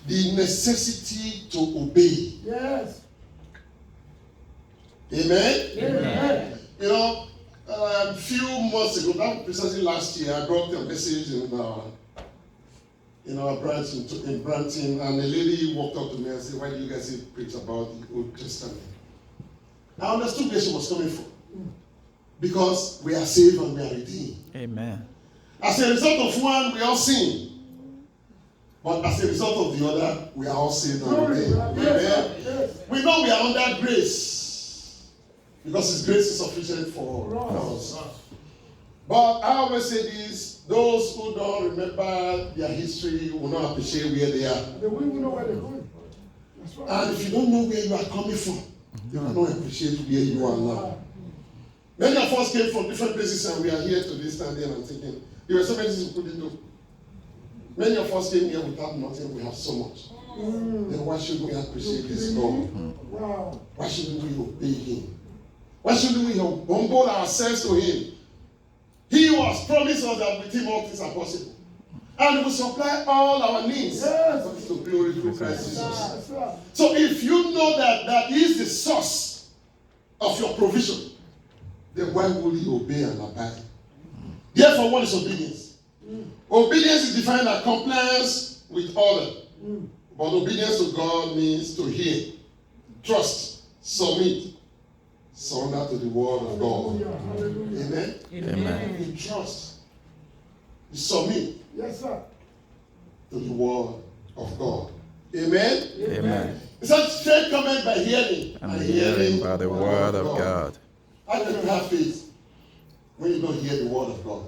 the necessity to obey. Yes. Amen? Amen. You know, a few months ago, that precisely last year, I brought a message in our branch in Brampton, and a lady walked up to me and said, "Why do you guys preach about the Old Testament?" I understood where she was coming from. Because we are saved and we are redeemed. Amen. As a result of one, we all sin. But as a result of the other, we are all saved and redeemed. Amen. We know we are under grace. Because His grace is sufficient for us. But I always say this, those who don't remember their history will not appreciate where they are. They won't know where they're going. That's right. And if you don't know where you are coming from, you cannot appreciate where you are now. Many of us came from different places and we are here today standing and thinking, there were so many things we couldn't do. Many of us came here without nothing, we have so much. Then why shouldn't we appreciate this God? Wow. Why shouldn't we obey Him? Why shouldn't we humble ourselves to Him? He who has promised us that with Him all things are possible. And He will supply all our needs. Yes. That is the glory through Christ Jesus. That's right. So if you know that He is the source of your provision, then why will you obey and abide? Therefore, what is obedience? Obedience is defined as compliance with order. But obedience to God means to hear, trust, submit, surrender to the word of God. Hallelujah. Amen? Amen. You trust, you submit Yes, sir. to the word of God. Amen? Amen. It's a straight comment by hearing. And hearing by the word of God. How can you have faith when you don't hear the word of God?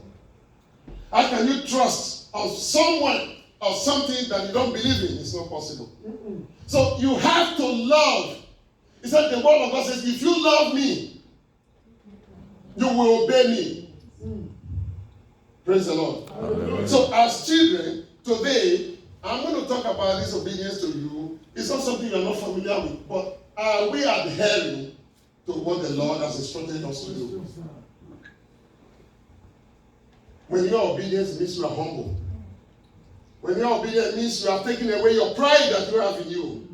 How can you trust on someone or something that you don't believe in? It's not possible. So you have to love. He said the word of God says, if you love me, you will obey me. Praise the Lord. Hallelujah. So as children, today, I'm going to talk about this obedience to you. It's not something you're not familiar with, but are we adhering to what the Lord has instructed us to do? When your obedience means you are humble. When your obedience means you have taken away your pride that you have in you.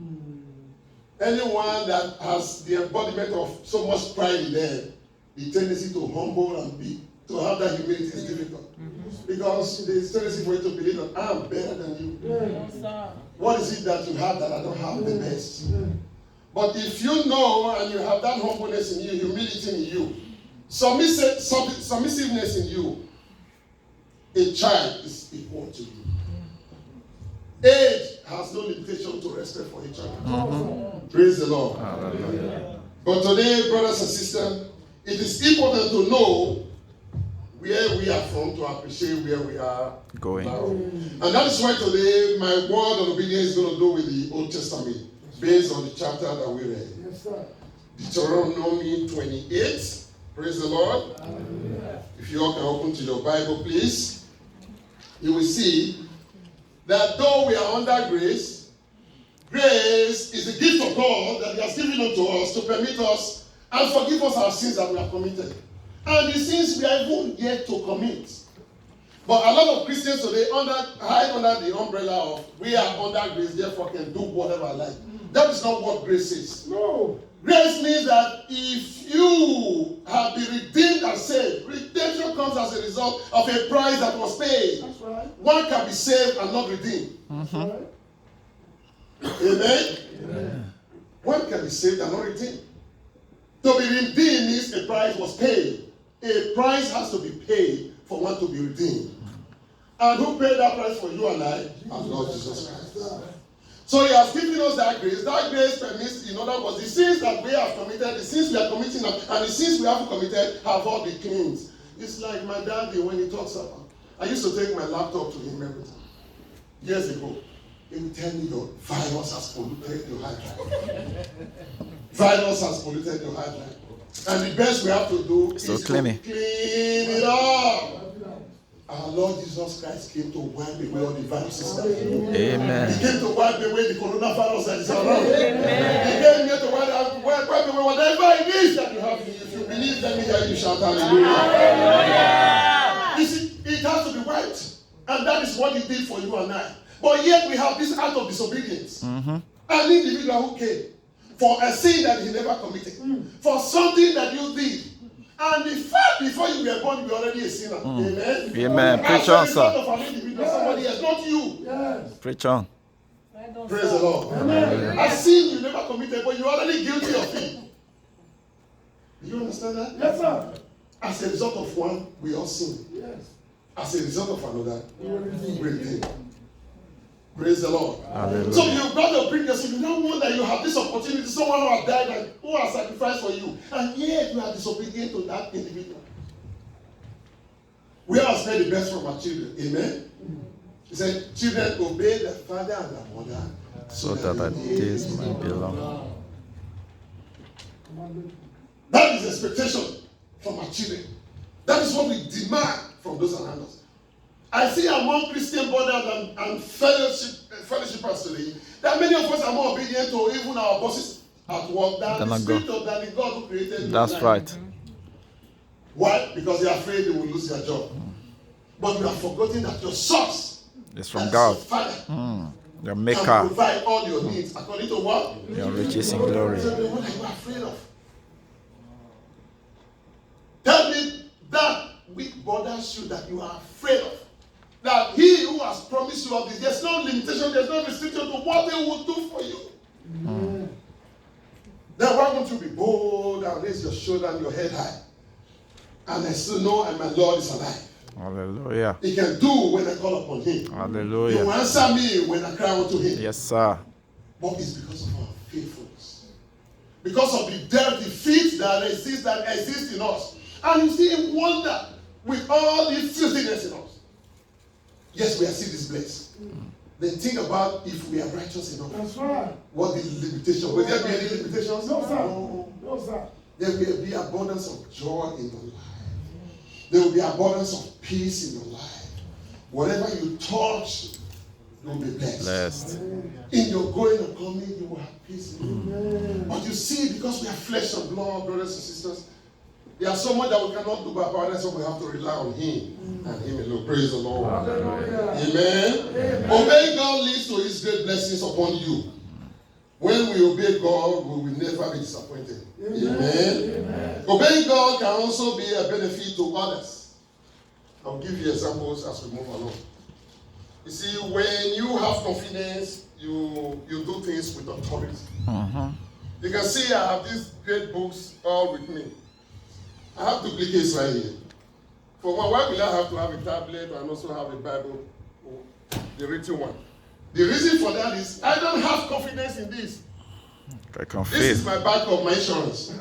Anyone that has the embodiment of so much pride in them, the tendency to humble and to have that humility is difficult. Because there's tendency for you to believe that I'm better than you. What is it that you have that I don't have? The best. But if you know and you have that humbleness in you, humility in you, submissiveness in you, a child is equal to you. Age has no limitation to respect for each other. Praise the Lord. Hallelujah. But today, brothers and sisters, it is important to know where we are from to appreciate where we are Going. now. And that is why today my word on obedience is going to do with the Old Testament, based on the chapter that we read. Yes, sir. Deuteronomy 28. Praise the Lord. Hallelujah. If you all can open to your Bible, please. You will see that though we are under grace, grace is the gift of God that He has given unto us to permit us and forgive us our sins that we have committed. And the sins we are even yet to commit. But a lot of Christians today hide under the umbrella of we are under grace, therefore can do whatever I like. That is not what grace is. No. Grace means that if you have been redeemed and saved, redemption comes as a result of a price that was paid. That's right. One can be saved and not redeemed. That's right. Amen? Amen. One can be saved and not redeemed. To be redeemed means a price was paid. A price has to be paid for one to be redeemed. And who paid that price for you and I? Our Lord Jesus Christ. So He has given us that grace. That grace permits, in other words, the sins that we have committed, the sins we are committing, and the sins we haven't committed have all been cleansed. It's like my daddy when he talks about. I used to take my laptop to him every time. Years ago. He would tell me your virus has polluted your hard drive. Virus has polluted your hard drive. And the best we have to do is to clean it up. Our Lord Jesus Christ came to wipe away all the viruses that He knew. Amen. He came to wipe away the coronavirus that is around. He came here to wipe away whatever it is that you have. If you believe, let me hear you shout hallelujah. Hallelujah. You see, it has to be wiped. And that is what He did for you and I. But yet we have this act of disobedience. An individual who came for a sin that he never committed, for something that you did. And the fact before you were born, you were already a sinner. Amen. Amen. Preach As a on, result sir. of an individual, somebody else, not you. Yes. Preach on. Praise the Lord. A sin you never committed, but you're already guilty of it. Do you understand that? Yes, sir. As a result of one, we all sin. Yes. As a result of another, We will redeem. we redeem. Praise the Lord. Hallelujah. So you've got to bring yourself. You don't want that you have this opportunity. Someone who has died and who has sacrificed for you, and yet you are disobedient to that individual. We have made the best from our children. Amen. He said, "Children, obey their father and their mother, So that the days might be long. That is expectation from our children. That is what we demand from those around us. I see among Christian brothers and fellowshippers today that many of us are more obedient to even our bosses at work than the spirit of than the God who created. That's right. Why? Because they are afraid they will lose their job. But you have forgotten that your source, It's from that's God. your Father, Your can maker. provide all your needs according to what? Your riches in glory. So then what are you afraid of? Tell me that which bothers you that you are afraid of. That he who has promised you of this, there's no limitation, there's no restriction to what he will do for you. Then why won't you be bold and raise your shoulder and your head high? And I still know and my Lord is alive. Hallelujah. He can do when I call upon him. He will Hallelujah. answer me when I cry unto him. Yes, sir. But it's because of our faithfulness. Because of the defeat that exists in us. And you still wonder with all this filthiness in us. Yes, we are still displaced. Then think about if we are righteous enough. That's right. What is the limitation? Will there be any limitations? No, sir. No. No, sir. There will be abundance of joy in your life. There will be abundance of peace in your life. Whatever you touch, you'll be blessed. Blessed. In your going and coming, you will have peace in you. But you see, because we are flesh and blood, brothers and sisters, there are so much that we cannot do by power, that's why we have to rely on him and him alone. Praise the Lord. Hallelujah. Amen. Obeying God leads to his great blessings upon you. When we obey God, we will never be disappointed. Amen. Obeying God can also be a benefit to others. I'll give you examples as we move along. You see, when you have confidence, you do things with authority. You can see I have these great books all with me. I have duplicates right here. For one, why will I have to have a tablet and also have a Bible, the written one? The reason for that is I don't have confidence in this. I This is confess. my back of my insurance.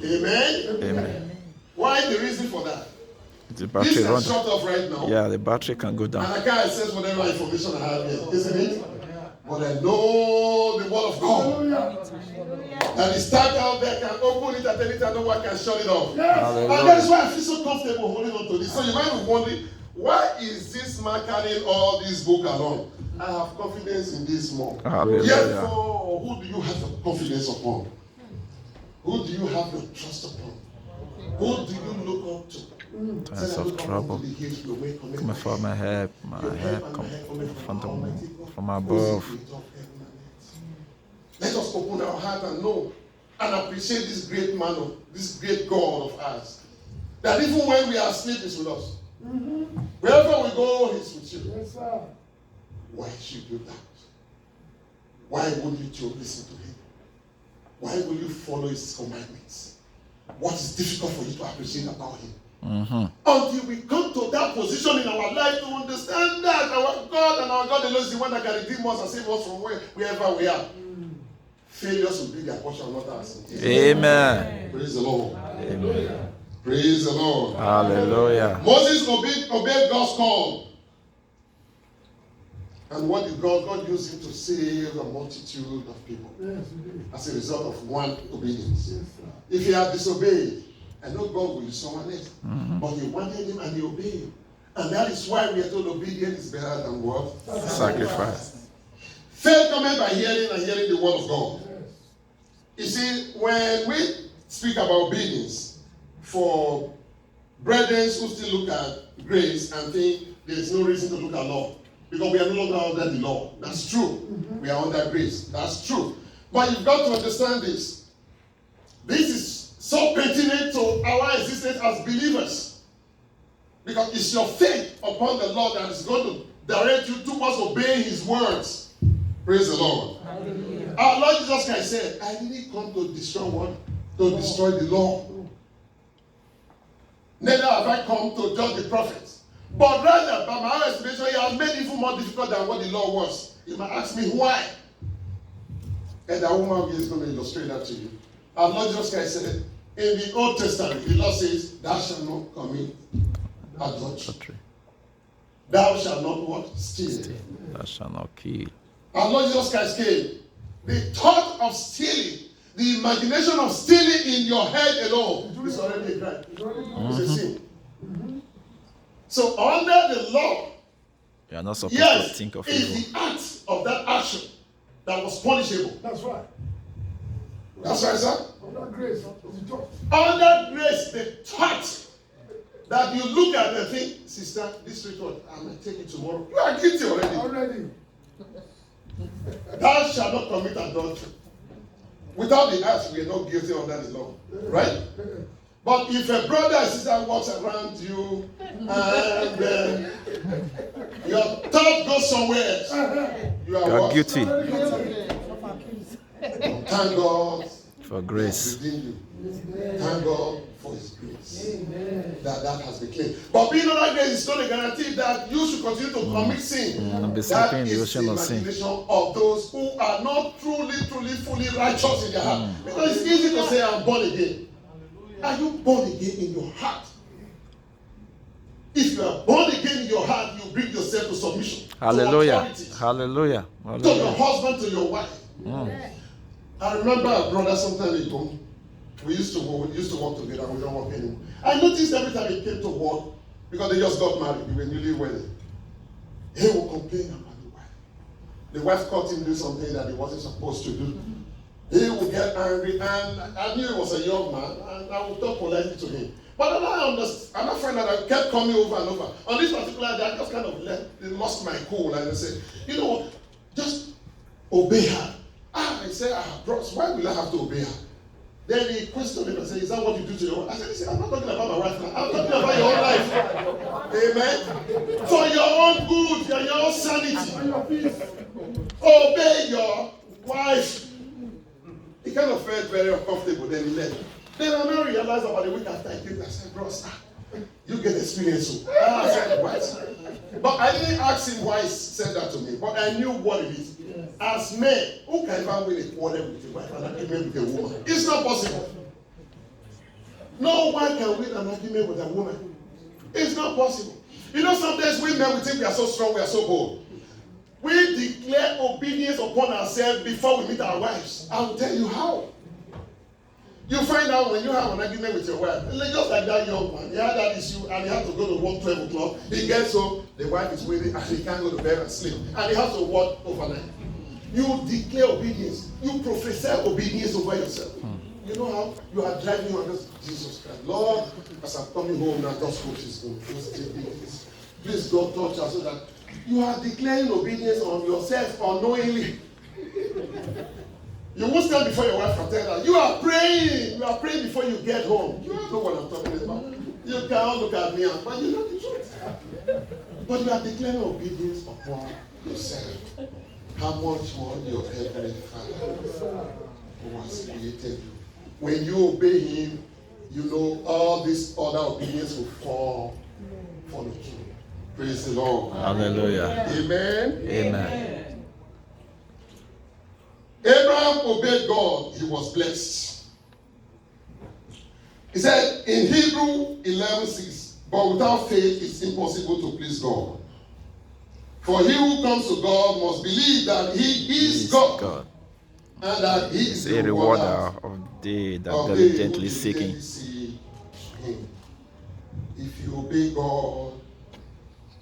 Amen? Amen. Why the reason for that? The This battery can run. shut off right now. Yeah, the battery can go And down. I can't access whatever information I have here, isn't it? But I know the word of God. And the stack out there can open it at any time, no one can shut it off. And that is why I feel so comfortable holding on to this. So you might be wondering, why is this man carrying all this book along? I have confidence in this more. Hallelujah. Therefore, who do you have your confidence upon? Who do you have your trust upon? Who do you look up to? Times of trouble. Come for my help. My help come from above. Let us open our heart and know and appreciate this great man, this great God of ours. That even when we are asleep, He's with us. Wherever we go, He's with you. Yes, sir. Why should you doubt? Why would you listen to Him? Why will you follow His commandments? What is difficult for you to appreciate about Him? Until we come to that position in our life to understand that our God and our God alone is the one that can redeem us and save us from wherever we are. Failures will be their portion, not ours. Amen. Praise the Lord. Amen. Praise the Lord. Hallelujah. Moses obeyed God's call. And what did God? God used him to save a multitude of people Yes, he did. as a result of one obedience. Yes, sir. If he had disobeyed, I know God will use someone else. But he wanted him and he obeyed. And that is why we are told obedience is better than what? Sacrifice. Faith cometh by hearing and hearing the word of God. Yes. You see, when we speak about obedience, for brethren who still look at grace and think there is no reason to look at law, because we are no longer under the law. That's true. We are under grace. That's true. But you've got to understand this. This is so pertinent to our existence as believers. Because it's your faith upon the Lord that is going to direct you towards obeying his words. Praise the Lord. Hallelujah. Our Lord Jesus Christ said, I didn't come to destroy what? To destroy the law. Neither have I come to judge the prophets. But rather, by my own estimation, he has made it even more difficult than what the law was. You might ask me why. And that woman is going to illustrate that to you. Our Lord Jesus Christ said, in the Old Testament, the Lord says, thou shalt not commit adultery. Thou shalt not what? Steal. Thou shalt not kill. Our Lord Jesus Christ came. The thought of stealing, the imagination of stealing in your head alone is already a crime. It's a sin. So under the law, you are not supposed to think of evil. It's the act of that action that was punishable. That's right. That's right, sir. Under grace, the thought. Under grace, the thought that you look at and think, sister, this ritual, I'm going to take it tomorrow. You are guilty already. Already. Thou shalt not commit adultery. Without the act, we are not guilty under the law. Right? But if a brother and sister walks around you and your thought goes somewhere else, you are guilty. Thank God for grace. Thank God for his grace. That has been clean. But being under grace is not a guarantee that you should continue to commit sin. That is the imagination of those who are not truly, fully righteous in their heart. Because it's easy to say, I'm born again. Are you born again in your heart? If you are born again in your heart, you bring yourself to submission. Hallelujah. To Hallelujah. to your husband, to your wife. I remember a brother sometime ago. We used to work together. We don't work anymore. I noticed every time he came to work, because they just got married, they were newly wedded, he would complain about the wife. The wife caught him doing something that he wasn't supposed to do. He would get angry, and I knew he was a young man, and I would talk politely to him. But then I find that I kept coming over and over. On this particular day, I just kind of lost my cool, and I said, you know what, just obey her. I said, bros, why will I have to obey her? Then he questioned him and said, is that what you do to your wife? I said, listen, I'm not talking about my wife now. I'm talking about your own life. Amen? For your own good, your own sanity. Obey your wife. He kind of felt very uncomfortable, then he left. Then I now realized about a week after I came, I said, bros, you get experience. I said, what? But I didn't ask him why he said that to me, but I knew what it is. As men, who can ever win a quarrel with a wife and an argument with a woman? It's not possible. No one can win an argument with a woman. It's not possible. You know, sometimes we men, we think we are so strong, we are so bold. We declare obedience upon ourselves before we meet our wives. I will tell you how. You find out when you have an argument with your wife, just like that young man, he had that issue and he had to go to work 12 o'clock. He gets home, the wife is waiting and he can't go to bed and sleep. And he has to work overnight. You declare obedience. You prophesy obedience over yourself. You know how you are driving on this, Jesus Christ. Lord, as I'm coming home now, just hope she's going. Please God touch us so that you are declaring obedience on yourself unknowingly. You won't stand before your wife and tell her, you are praying. You are praying before you get home. You know what I'm talking about. You can't look at me, but you know the truth. But you are declaring obedience upon yourself. How much more your heavenly Father who has created you. When you obey him, you know all this other obedience will fall follow through. Praise the Lord. Hallelujah. Amen. Amen. Abraham obeyed God, he was blessed. He said in Hebrew 11:6, but without faith it's impossible to please God. For he who comes to God must believe that he is God, and that he is the rewarder of they that diligently seek him. If you obey God,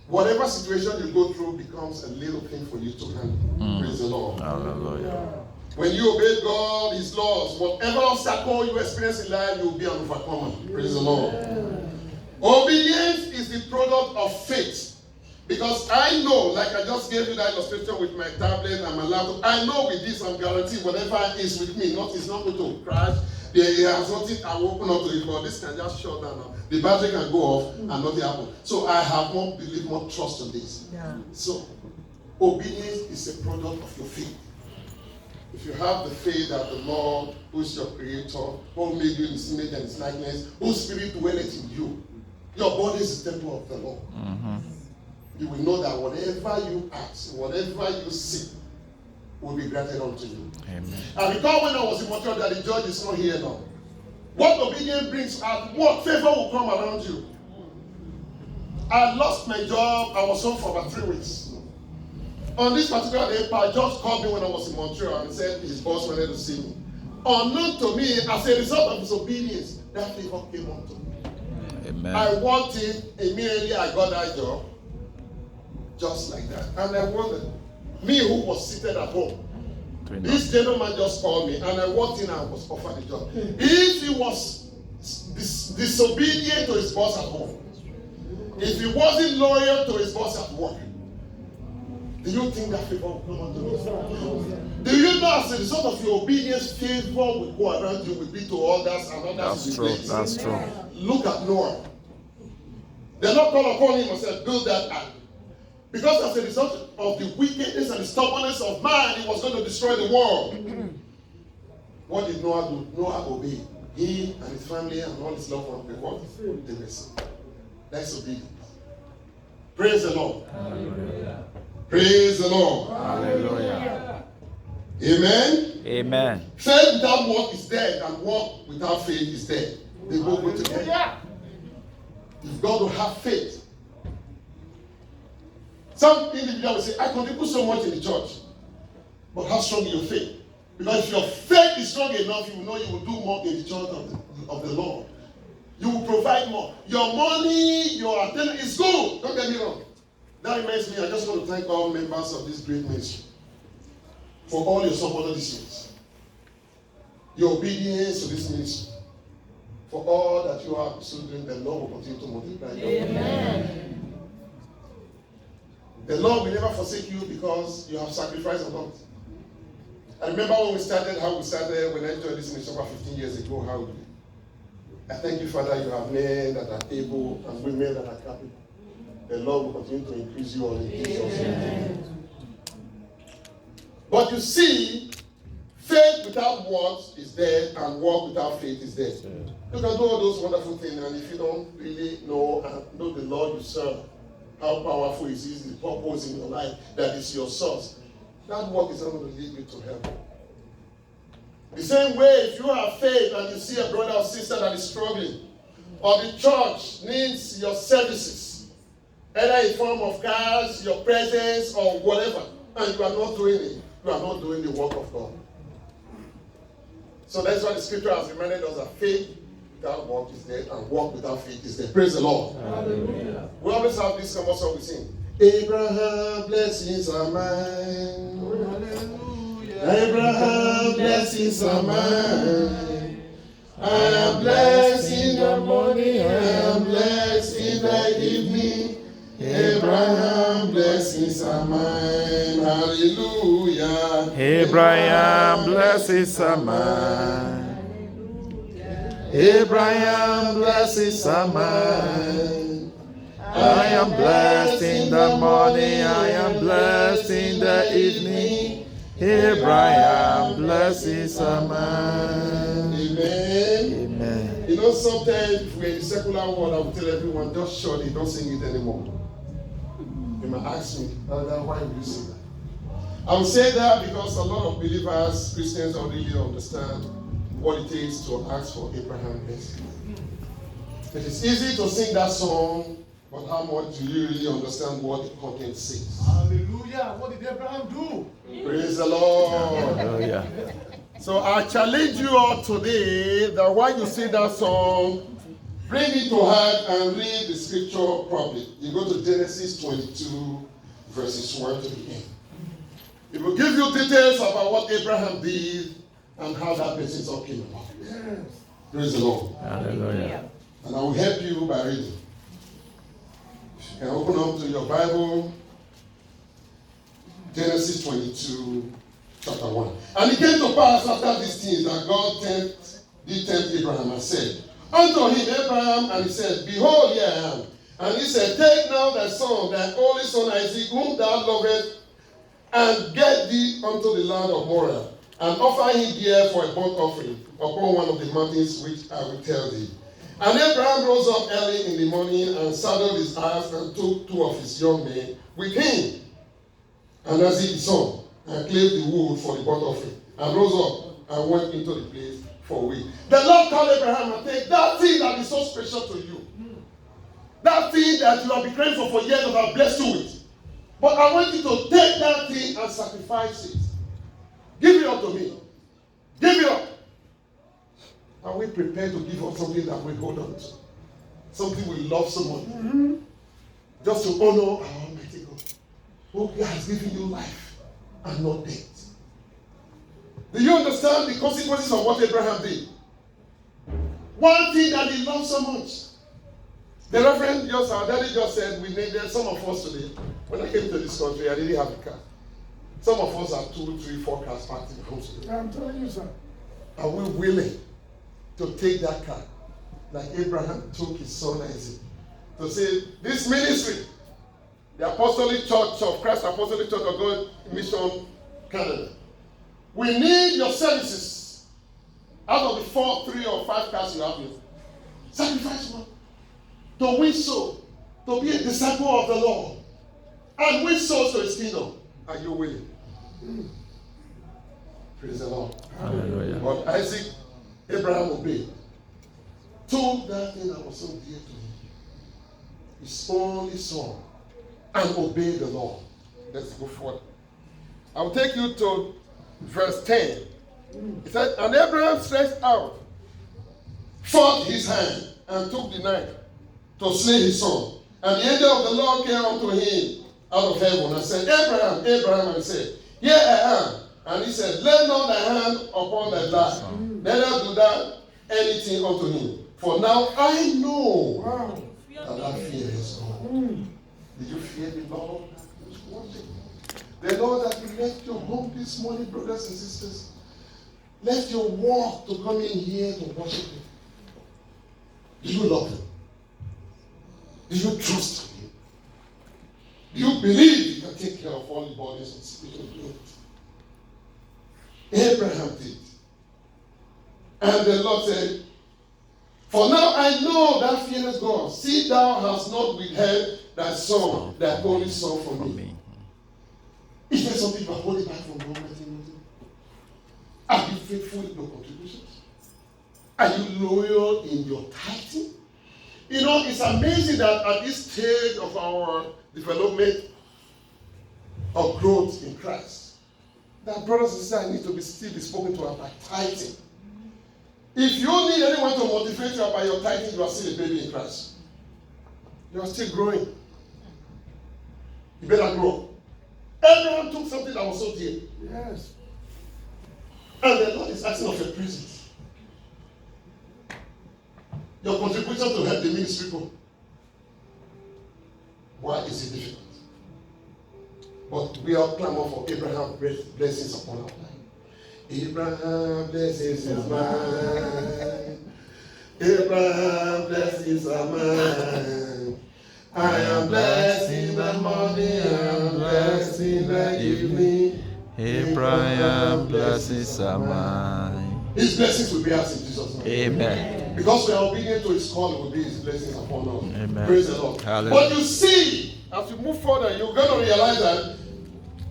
whatever situation you go through becomes a little thing for you to handle. Praise the Lord. Hallelujah. When you obey God, his laws, whatever obstacle you experience in life, you will be an overcomer. Praise the Lord. Obedience is the product of faith. Because I know, like I just gave you that illustration with my tablet and my laptop, I know with this I'm guaranteed whatever is with me, it's not going to crash. There has nothing I will open up to it, but this can just shut down now. The battery can go off and nothing happen. So I have more belief, more trust in this. Yeah. So obedience is a product of your faith. If you have the faith that the Lord, who is your creator, who made you in his image and his likeness, whose spirit dwelleth in you, your body is the temple of the Lord. Mm-hmm. You will know that whatever you ask, whatever you seek, will be granted unto you. Amen. I recall when I was in Montreal that the judge is not here now. What obedience brings out, what favor will come around you. I lost my job. I was home for about 3 weeks. On this particular day, Pa just called me when I was in Montreal and said his boss wanted to see me. Unknown to me, as a result of his obedience, that favor came unto me. Amen. I walked in, immediately I got that job. Just like that. And I wondered, me who was seated at home, this gentleman just called me and I walked in and I was offered a job. If he was disobedient to his boss at home, if he wasn't loyal to his boss at work, do you think that favor will come unto you? Do you know as a result of your obedience, favor will go around you, will be to others and others will be blessed? That's true. Look at Noah. They not called upon him and said, build that ark. Because as a result of the wickedness and the stubbornness of man, he was going to destroy the world. What did Noah do? Noah obeyed. He and his family and all his loved ones, what? They were saved. That's obedience. Praise the Lord. Hallelujah. Praise the Lord. Hallelujah. Amen. Amen. Faith without work is dead, and work without faith is dead. They both go together. You've got to have faith. Some individuals will say, I contribute so much in the church. But how strong is your faith? Because if your faith is strong enough, you will know you will do more in the church of the Lord. You will provide more. Your money, your attendance is good. Don't get me wrong. That reminds me, I just want to thank all members of this great ministry for all your support all these years. Your obedience to this ministry. For all that you are pursuing, the Lord will continue to multiply you. Amen. The Lord will never forsake you because you have sacrificed a lot. I remember when we started, when I joined this ministry about 15 years ago, how we did. I thank you, Father, you have men that are able and women that are capable. The Lord will continue to increase you all in Jesus' name. But you see, faith without works is dead, and work without faith is dead. You can do all those wonderful things, and if you don't really know the Lord you serve, how powerful is His purpose in your life, that is your source, that work is not going to lead you to heaven. The same way, if you have faith and you see a brother or sister that is struggling, or the church needs your services, either in form of cars, your presence, or whatever, and you are not doing it, you are not doing the work of God. So that's why the scripture has reminded us that faith without work is dead, and work without faith is dead. Praise the Lord. Hallelujah. We always have this common song we sing. Abraham, blessings are mine. Hallelujah. Abraham, blessings are mine. I am blessed in the morning, I am blessed in the evening. Abraham, blessings are mine. Hallelujah. Abraham, blessings are mine. Abraham, blessings are mine. I am blessed in the morning, I am blessed in the evening. Abraham, blessings are mine. Amen. Amen. You know, sometimes if we're in the secular world, I will tell everyone, just shut it, don't sing it anymore. You might ask me, Elder, why will you sing that? I will say that because a lot of believers, Christians, don't really understand what it takes to ask for Abraham blessing. It is easy to sing that song, but how much do you really understand what the content says? Hallelujah. What did Abraham do? Praise the Lord. Hallelujah. So I challenge you all today that while you sing that song, bring it to heart and read the scripture properly. You go to Genesis 22, verses 1 to the end. It will give you details about what Abraham did and how that blessing all came about. Yes. Praise the Lord. Hallelujah. And I will help you by reading. And open up to your Bible, Genesis 22, chapter 1. And it came to pass after these things that God did tempt Abraham and said unto him, Abraham, and he said, Behold, here I am. And he said, Take now thy son, thy only son Isaac, whom thou lovest, and get thee unto the land of Moriah, and offer him there for a burnt offering upon one of the mountains which I will tell thee. And Abraham rose up early in the morning and saddled his ass and took 2 of his young men with him, and Isaac his son, and clave the wood for the burnt offering, and rose up and went into the place for a week. The Lord called Abraham and said, that thing that is so special to you, that thing that you have been praying for years that I've blessed you with, but I want you to take that thing and sacrifice it. Give it up to me. Give it up. Are we prepared to give up something that we hold on to? Something we love so much. Just to honor our Almighty God, who has given you life and not death. Do you understand the consequences of what Abraham did? One thing that he loved so much. The Reverend our daddy just said, we needed some of us today. When I came to this country, I didn't have a car. Some of us have 2, 3, 4 cars parked in the house today. I'm telling you, sir. Are we willing to take that car, like Abraham took his son Isaac, to say, this ministry, the Apostolic Church of Christ, Apostolic Church of God Mission Canada, we need your services. Out of the 4, 3, or 5 cars you have here, sacrifice one to win souls, to be a disciple of the Lord, and win souls to His kingdom. Are you willing? Praise the Lord. Hallelujah. But Isaac, Abraham obeyed. Took that thing that was so dear to him, his only son, and obeyed the Lord. Let's go forward. I'll take you to verse 10. It said, and Abraham stretched out forth his hand and took the knife to slay his son. And the angel of the Lord came unto him out of heaven and said, Abraham, Abraham, and he said, Here I am. And he said, Lay not thy hand upon thy lad, neither do thou anything unto him. For now I know that thou fearest God. Did you fear the Lord? The Lord that you left your home this morning, brothers and sisters, left your walk to come in here to worship Him. Do you love Him? Do you trust Him? Do you believe He can take care of all the bodies and spiritual needs? Abraham did. And the Lord said, For now I know thou fearest God. See, thou hast not withheld thy son, thy only son from me. Is there something you are holding back from God? Are you faithful in your contributions? Are you loyal in your tithing? You know, it's amazing that at this stage of our development of growth in Christ, that brothers and sisters need to still be spoken to about tithing. If you need anyone to motivate you about your tithing, you are still a baby in Christ. You are still growing. You better grow. Abraham took something that was so dear. Yes. And the Lord is asking of your presence. Your contribution to help the ministry people. Why is it difficult? But we are clamoring for Abraham's blessings upon our life. Abraham blessings is mine. Abraham blessings are mine. I am blessed in the morning, I am blessed in the evening. Abraham blessings are mine. His blessings will be ours in Jesus' name. Amen. Because we are obedient to His call, it will be His blessings upon us. Amen. Praise the Lord. Hallelujah. But you see, as you move further, you're going to realize that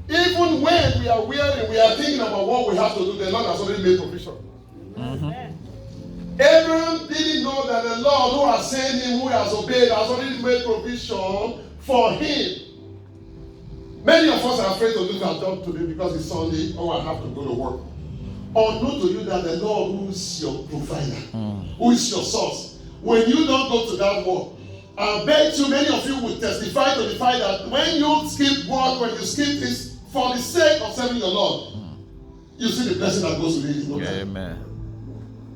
even when we are weary, we are thinking about what we have to do, the Lord has already made provision. Abraham didn't know that the Lord who has sent him, who has obeyed, has already made provision for him. Many of us are afraid to do our job today because it's Sunday, or I have to go to work. Unknown to you that the Lord who is your provider, who is your source, when you don't go to that work, I bet you many of you will testify to the fact that when you skip work, when you skip this, for the sake of serving your Lord, you see the blessing that goes with it. No time. Amen.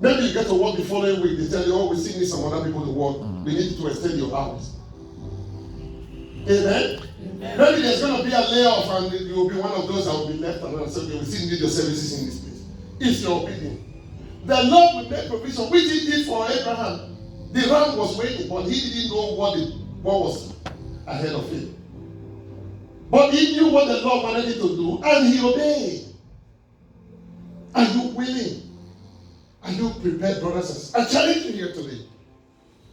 Maybe you get to work the following week, they tell you, oh, we still need some other people to work. We need to extend your hours. Amen? Maybe there's going to be a layoff and you will be one of those that will be left alone. So we still need your services in this place. If you're obedient. The Lord will make provision, which he did for Abraham. The ram was waiting, but he didn't know what was ahead of him. But he knew what the Lord wanted him to do, and he obeyed. Are you willing? Are you prepared, brothers and sisters? I challenge you here today.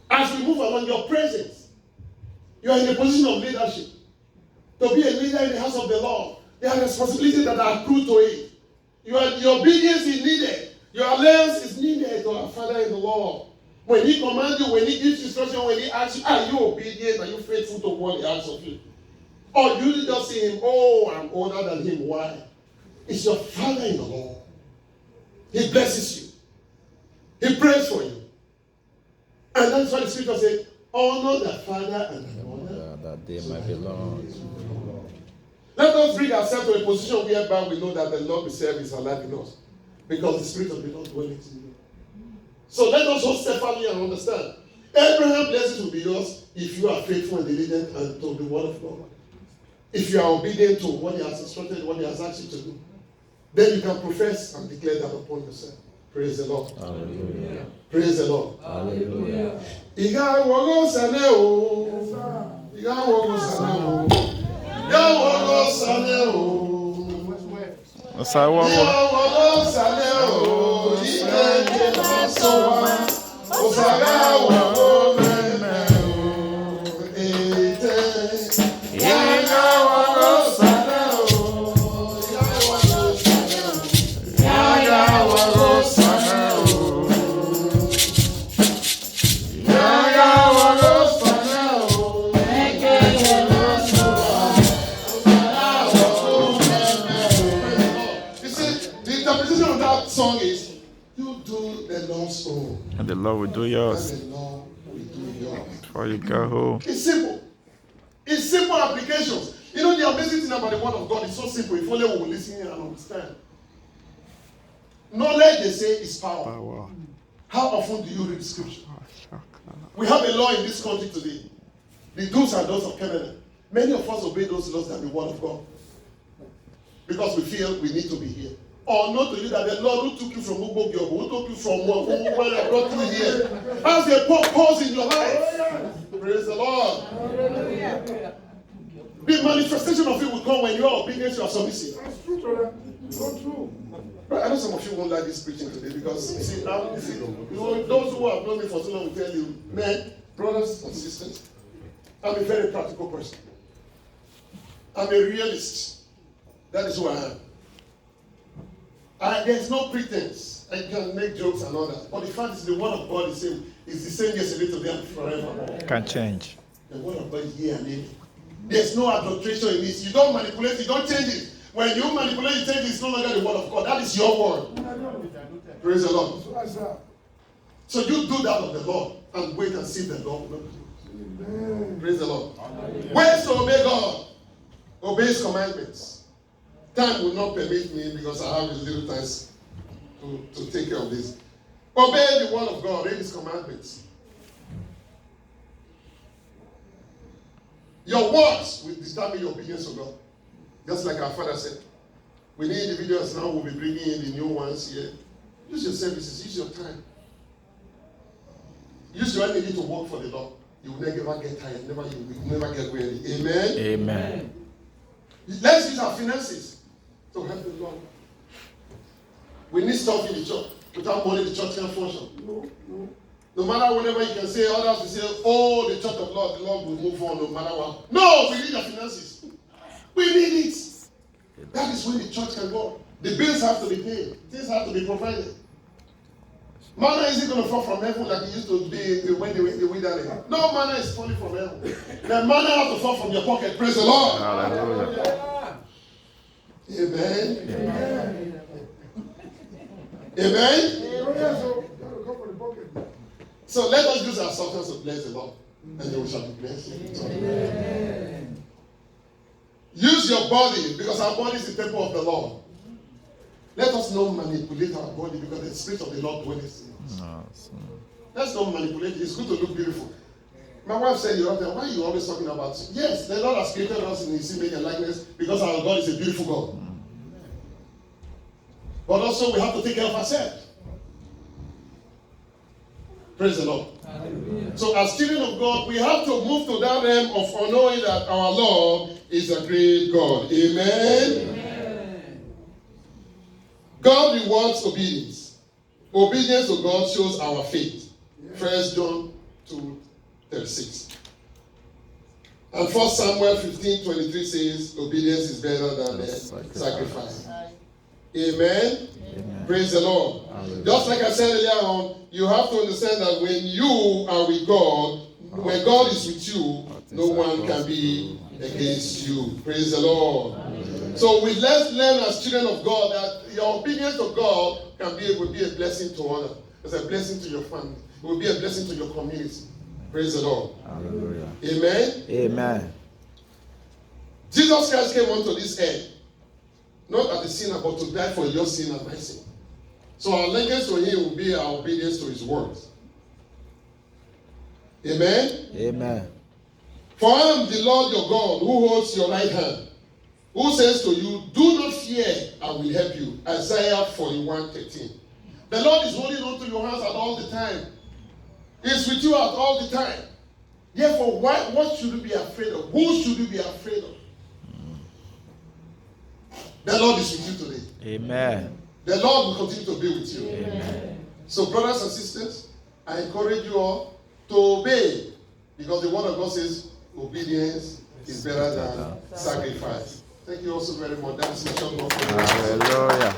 As we move along, your presence, you are in a position of leadership. To be a leader in the house of the Lord, there are responsibilities that are accrued to it. Your obedience is needed. Your alliance is needed to our Father in the Lord. When he commands you, when he gives instruction, when he asks you, are you obedient? Are you faithful to what he asks of you? Or do you just see him, oh, I'm older than him. Why? It's your Father in the Lord. He blesses you. He prays for you. And that's why the scripture says, honor the father and the mother, that they might belong. Let us bring ourselves to a position whereby we know that the Lord we serve is alive in us. Because the Spirit of the Lord dwells in you. So let us hold steadfastly and understand. Abraham's blessings will be yours if you are faithful and diligent and to the word of God. If you are obedient to what he has instructed, what he has asked you to do, then you can profess and declare that upon yourself. Praise the Lord. Hallelujah. Praise the Lord. Hallelujah. And the Lord will do yours. Before you go home. It's simple. It's simple applications. You know the amazing thing about the word of God is so simple. If only we will listen and understand. Knowledge, they say, is power. How often do you read scripture? We have a law in this country today. The do's and don'ts of covenant. Many of us obey those laws than the word of God. Because we feel we need to be here. Or not to you that the Lord who took you from Ugbo, who took you from where I brought you here, has a purpose in your life. Praise the Lord. The manifestation of it will come when you are obedient, you are submissive. That's true, brother. So true. But I know some of you won't like this preaching today because you see, those who have known me for so long will tell you, men, brothers and sisters, I'm a very practical person. I'm a realist. That is who I am. There's no pretense. I can make jokes and all that. But the fact is the word of God is the same yesterday, today, and forever. Can't change. The word of God is here and amen. There's no adulteration in it. You don't manipulate, you don't change it. When you manipulate, you change it, it's no longer the word of God. That is your word. Praise the Lord. So you do that of the Lord and wait and see the Lord. Praise the Lord. Ways to obey God. Obey his commandments. Time will not permit me because I have a little time to take care of this. Obey the word of God, read his commandments. Your words will determine your obedience to God. Just like our father said. We need individuals now who will be bringing in the new ones here. Use your services, use your time. Use your energy to work for the Lord. You will never get tired, you will never get weary. Amen? Amen. Let's use our finances to help the Lord. We need stuff in the church. Without money, the church can't function. No matter whatever you can say, others will say, oh, the church of Lord, the Lord will move on no matter what. No, we need our finances. We need it. That is when the church can go. The bills have to be paid. Things have to be provided. Manna isn't going to fall from heaven like it used to be when they were in the wilderness. No manna is falling from heaven. The manna has to fall from your pocket. Praise the Lord. Hallelujah. Amen. Amen. Amen. So let us use our substance to bless the Lord, and then we shall be blessed. Amen. Use your body, because our body is the temple of the Lord. Let us not manipulate our body, because the Spirit of the Lord dwells in us. Let's not manipulate it. It's good to look beautiful. My wife said, why are you always talking about? Yes, the Lord has created us in His image and likeness because our God is a beautiful God. But also we have to take care of ourselves. Praise the Lord. Hallelujah. So as children of God, we have to move to that realm of knowing that our Lord is a great God. Amen. Amen. God rewards obedience. Obedience to God shows our faith. 1 John 2:36. And 1 Samuel 15:23 says, obedience is better than the sacrifice. Amen. Amen. Praise the Lord. Hallelujah. Just like I said earlier on, you have to understand that when you are with God, when God is with you, no one can be against you. Praise the Lord. Hallelujah. So let's learn as children of God that your obedience to God will be a blessing to others. It's a blessing to your family. It will be a blessing to your community. Praise the Lord. Hallelujah. Amen. Amen. Jesus Christ came onto this earth, not as a sinner, but to die for your sin and my sin. So our allegiance to Him will be our obedience to His words. Amen? Amen. For I am the Lord your God, who holds your right hand, who says to you, do not fear, I will help you. Isaiah 41:13. The Lord is holding on to your hands at all the time. He's with you at all the time. Therefore, what should you be afraid of? Who should you be afraid of? The Lord is with you today. Amen. The Lord will continue to be with you. Amen. So, brothers and sisters, I encourage you all to obey, because the word of God says obedience is better than sacrifice. Thank you all so very much. That's my short. Hallelujah.